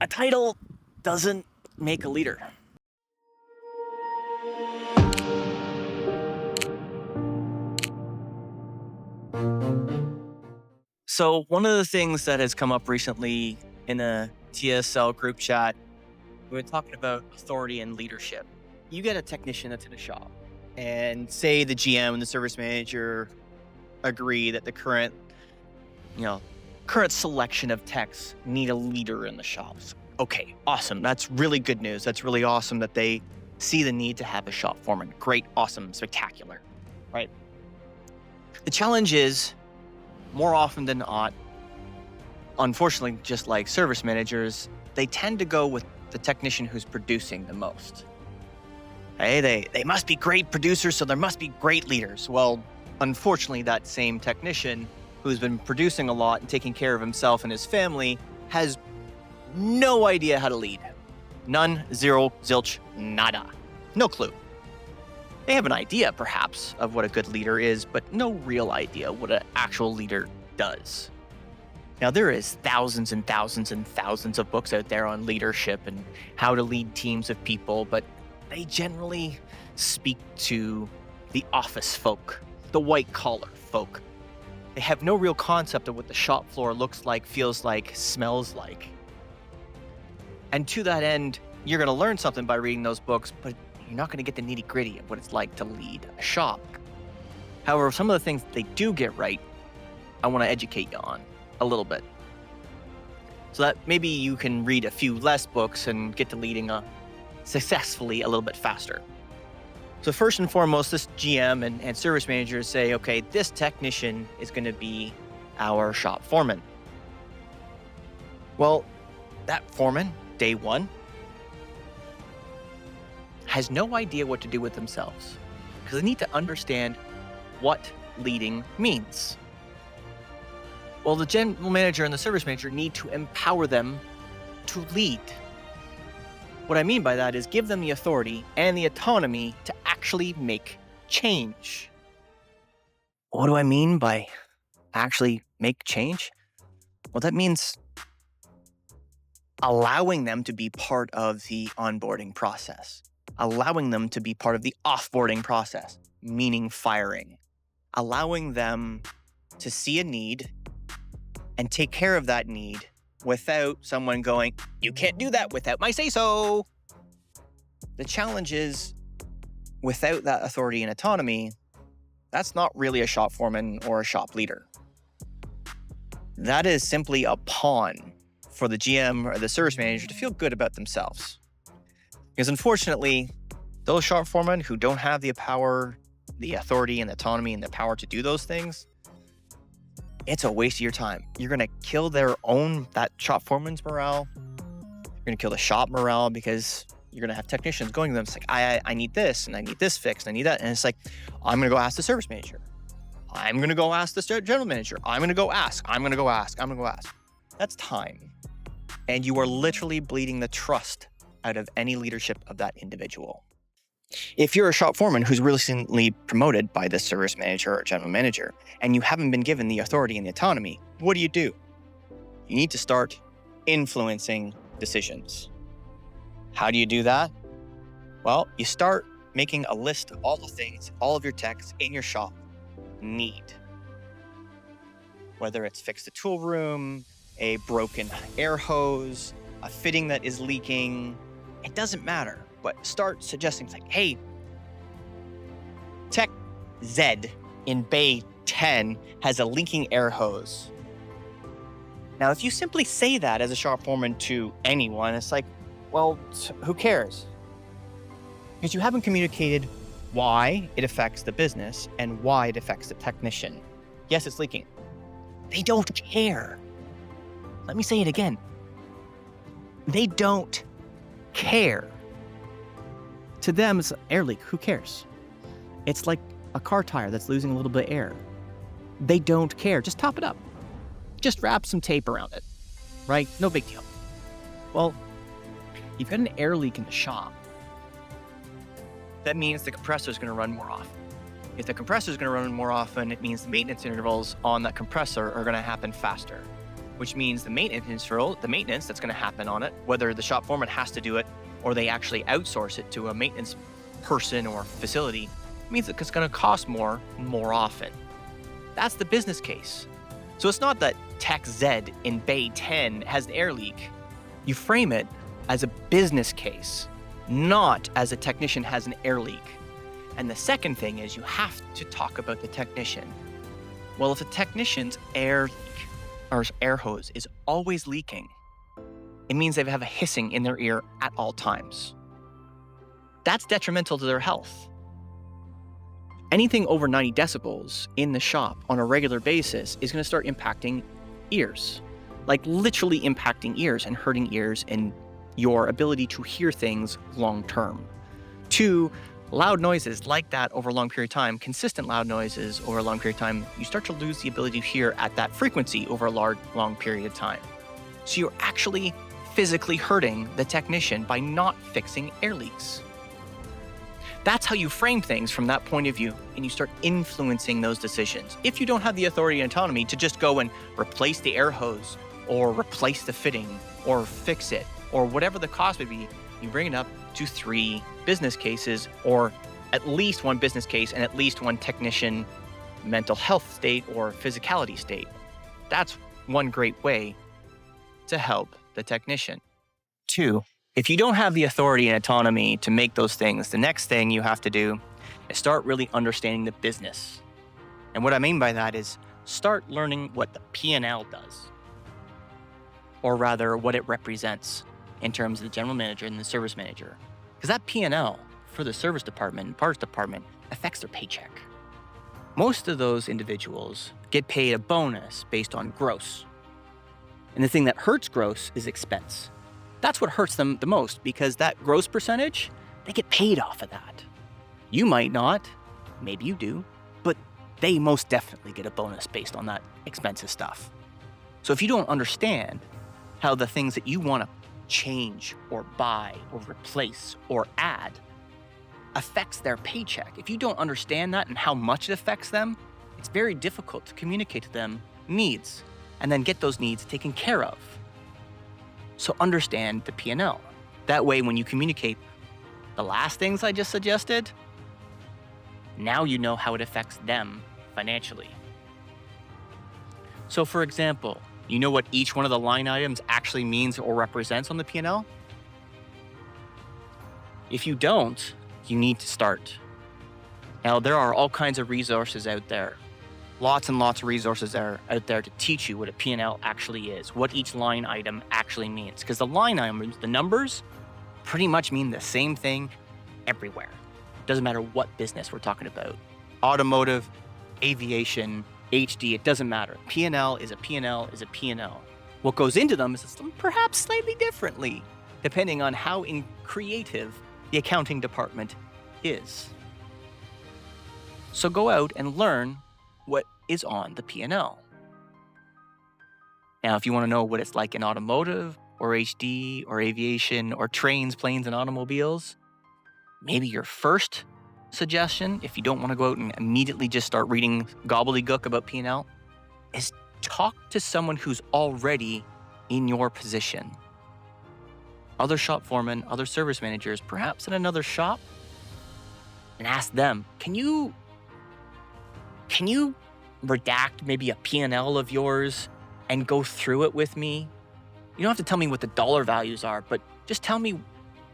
A title doesn't make a leader. So one of the things that has come up recently in a TSL group chat, we've been talking about authority and leadership. You get a technician that's in a shop, and say the GM and the service manager agree that the current selection of techs need a leader in the shops. Okay, awesome. That's really good news. That's really awesome that they see the need to have a shop foreman. Great, awesome, spectacular, right? The challenge is, more often than not, unfortunately, just like service managers, they tend to go with the technician who's producing the most. Hey, they must be great producers, so there must be great leaders. Well, unfortunately, that same technician who's been producing a lot and taking care of himself and his family has no idea how to lead. None, zero, zilch, nada. No clue. They have an idea, perhaps, of what a good leader is, but no real idea what an actual leader does. Now, there is thousands and thousands and thousands of books out there on leadership and how to lead teams of people, but they generally speak to the office folk, the white-collar folk. They have no real concept of what the shop floor looks like, feels like, smells like. And to that end, you're going to learn something by reading those books, but you're not going to get the nitty-gritty of what it's like to lead a shop. However, some of the things they do get right, I want to educate you on a little bit, so that maybe you can read a few less books and get to leading successfully a little bit faster. So first and foremost, this GM and service managers say, okay, this technician is going to be our shop foreman. Well, that foreman, day one, has no idea what to do with themselves, because they need to understand what leading means. Well, the general manager and the service manager need to empower them to lead. What I mean by that is give them the authority and the autonomy to actually make change. What do I mean by actually make change? Well, that means allowing them to be part of the onboarding process, allowing them to be part of the offboarding process, meaning firing, allowing them to see a need and take care of that need without someone going, you can't do that without my say-so. The challenge is, without that authority and autonomy, that's not really a shop foreman or a shop leader. That is simply a pawn for the GM or the service manager to feel good about themselves. Because unfortunately, those shop foremen who don't have the power, the authority and the autonomy and the power to do those things, it's a waste of your time. You're going to kill that shop foreman's morale. You're going to kill the shop morale, because you're going to have technicians going to them. It's like, I need this, and I need this fixed, and I need that. And it's like, I'm going to go ask the service manager. I'm going to go ask the general manager. I'm going to go ask. I'm going to go ask. I'm going to go ask. That's time. And you are literally bleeding the trust out of any leadership of that individual. If you're a shop foreman who's recently promoted by the service manager or general manager, and you haven't been given the authority and the autonomy, what do? You need to start influencing decisions. How do you do that? Well, you start making a list of all the things all of your techs in your shop need. Whether it's fix the tool room, a broken air hose, a fitting that is leaking, it doesn't matter. But start suggesting, like, hey, Tech Z in Bay 10 has a leaking air hose. Now, if you simply say that as a shop foreman to anyone, it's like, well, who cares? Because you haven't communicated why it affects the business and why it affects the technician. Yes, it's leaking. They don't care. Let me say it again. They don't care. To them, it's an air leak. Who cares? It's like a car tire that's losing a little bit of air. They don't care. Just top it up. Just wrap some tape around it, right? No big deal. Well, you've got an air leak in the shop. That means the compressor is going to run more often. If the compressor is going to run more often, it means the maintenance intervals on that compressor are going to happen faster. which means the maintenance that's going to happen on it, whether the shop foreman has to do it or they actually outsource it to a maintenance person or facility, means it's going to cost more often. That's the business case. So it's not that Tech Z in Bay 10 has an air leak. You frame it as a business case, not as a technician has an air leak. And the second thing is you have to talk about the technician. Well, if a technician's air leak or air hose is always leaking, it means they have a hissing in their ear at all times. That's detrimental to their health. Anything over 90 decibels in the shop on a regular basis is going to start impacting ears, like literally impacting ears and hurting ears and your ability to hear things long term. 2, loud noises like that over a long period of time, consistent loud noises over a long period of time, you start to lose the ability to hear at that frequency over a long period of time. So you're actually physically hurting the technician by not fixing air leaks. That's how you frame things from that point of view, and you start influencing those decisions. If you don't have the authority and autonomy to just go and replace the air hose or replace the fitting or fix it or whatever the cost would be, you bring it up to 3 business cases, or at least 1 business case and at least 1 technician mental health state or physicality state. That's one great way to help the technician. 2, if you don't have the authority and autonomy to make those things, the next thing you have to do is start really understanding the business. And what I mean by that is start learning what the P&L does, or rather what it represents in terms of the general manager and the service manager. Because that P&L for the service department and parts department affects their paycheck. Most of those individuals get paid a bonus based on gross. And the thing that hurts gross is expense. That's what hurts them the most, because that gross percentage, they get paid off of that. You might not, maybe you do, but they most definitely get a bonus based on that expensive stuff. So if you don't understand how the things that you want to change or buy or replace or add affects their paycheck, if you don't understand that and how much it affects them, it's very difficult to communicate to them needs and then get those needs taken care of. So understand the P&L. That way, when you communicate the last things I just suggested, now you know how it affects them financially. So for example, you know what each one of the line items actually means or represents on the P&L? If you don't, you need to start. Now, there are all kinds of resources out there. Lots and lots of resources are out there to teach you what a P&L actually is, what each line item actually means. Because the line items, the numbers, pretty much mean the same thing everywhere. Doesn't matter what business we're talking about. Automotive, aviation, HD, it doesn't matter. P&L is a P&L is a P&L. What goes into them is perhaps slightly differently, depending on how creative the accounting department is. So go out and learn what is on the P&L. Now, if you want to know what it's like in automotive or HD or aviation or trains, planes, and automobiles, maybe your first suggestion, if you don't want to go out and immediately just start reading gobbledygook about P&L, is talk to someone who's already in your position. Other shop foremen, other service managers, perhaps in another shop, and ask them, can you redact maybe a P&L of yours and go through it with me? You don't have to tell me what the dollar values are, but just tell me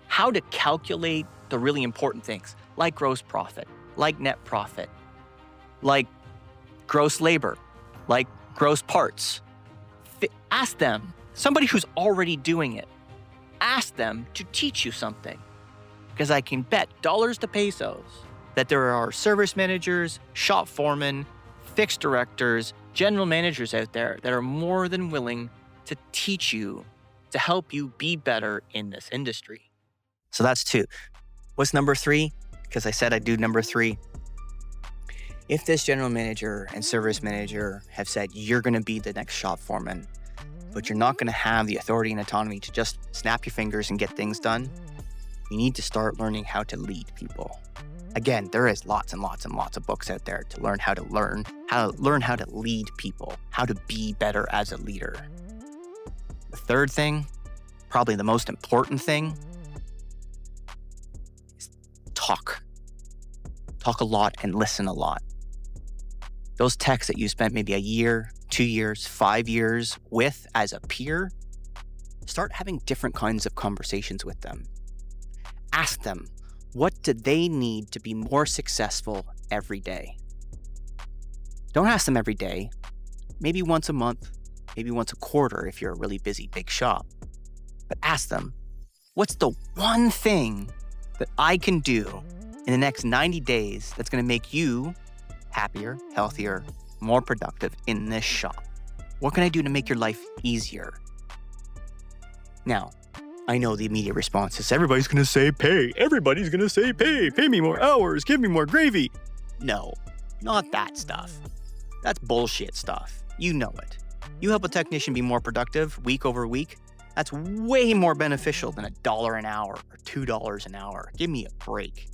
how to calculate the really important things, like gross profit, like net profit, like gross labor, like gross parts. Ask them, somebody who's already doing it, ask them to teach you something. Because I can bet dollars to pesos that there are service managers, shop foremen, fixed directors, general managers out there that are more than willing to teach you, to help you be better in this industry. So that's 2. What's number 3? Because I said I'd do number 3. If this general manager and service manager have said you're going to be the next shop foreman, but you're not going to have the authority and autonomy to just snap your fingers and get things done, you need to start learning how to lead people. Again, there is lots and lots and lots of books out there to learn how to lead people, how to be better as a leader. The third thing, probably the most important thing, is talk. Talk a lot and listen a lot. Those techs that you spent maybe a year, 2 years, 5 years with as a peer, start having different kinds of conversations with them. Ask them, what do they need to be more successful every day? Don't ask them every day. Maybe once a month, maybe once a quarter if you're a really busy big shop. But ask them, what's the one thing that I can do in the next 90 days that's going to make you happier, healthier, more productive in this shop? What can I do to make your life easier? Now, I know the immediate response is everybody's going to say pay. Everybody's going to say pay. Pay me more hours. Give me more gravy. No, not that stuff. That's bullshit stuff. You know it. You help a technician be more productive week over week. That's way more beneficial than $1 an hour or $2 an hour. Give me a break.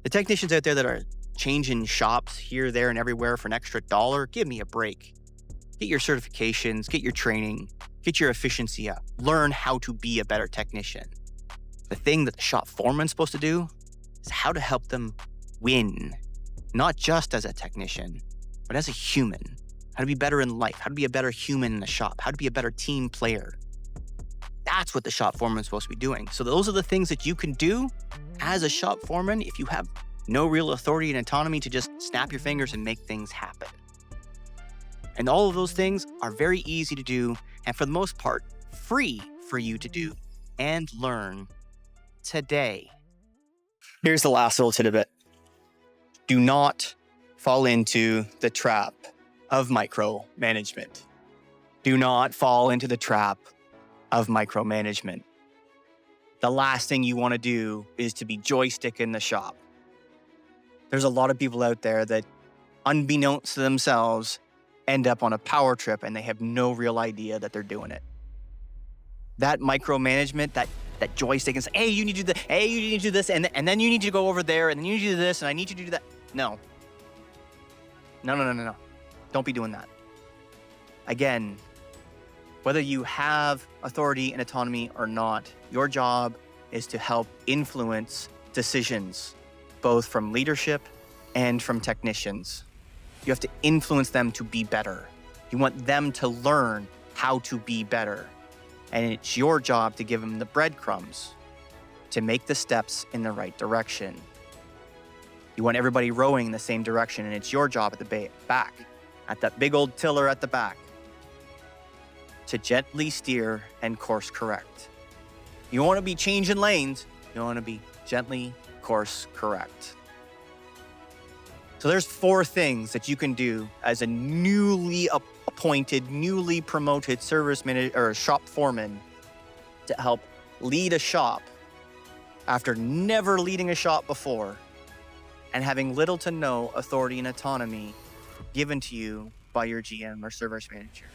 The technicians out there that are changing shops here, there, and everywhere for an extra $1, give me a break. Get your certifications, get your training, get your efficiency up. Learn how to be a better technician. The thing that the shop foreman's supposed to do is how to help them win, not just as a technician, but as a human. How to be better in life, how to be a better human in the shop, how to be a better team player. That's what the shop foreman's supposed to be doing. So those are the things that you can do as a shop foreman if you have no real authority and autonomy to just snap your fingers and make things happen. And all of those things are very easy to do, and for the most part, free for you to do and learn today. Here's the last little tidbit. Do not fall into the trap of micromanagement. Do not fall into the trap of micromanagement. The last thing you want to do is to be joystick in the shop. There's a lot of people out there that, unbeknownst to themselves, end up on a power trip and they have no real idea that they're doing it. That micromanagement, that joystick and say, hey, you need to do this, hey, you need to do this, and then you need to go over there, and then you need to do this, and I need you to do that. No. No. Don't be doing that. Again, whether you have authority and autonomy or not, your job is to help influence decisions, both from leadership and from technicians. You have to influence them to be better. You want them to learn how to be better. And it's your job to give them the breadcrumbs to make the steps in the right direction. You want everybody rowing in the same direction, and it's your job at the back, at that big old tiller at the back, to gently steer and course correct. You don't want to be changing lanes. You want to be gently course correct. So there's 4 things that you can do as a newly appointed, newly promoted service manager or shop foreman to help lead a shop after never leading a shop before and having little to no authority and autonomy given to you by your GM or service manager.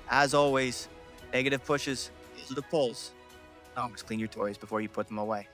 As always, negative pushes, positive pulls. Always clean your toys before you put them away.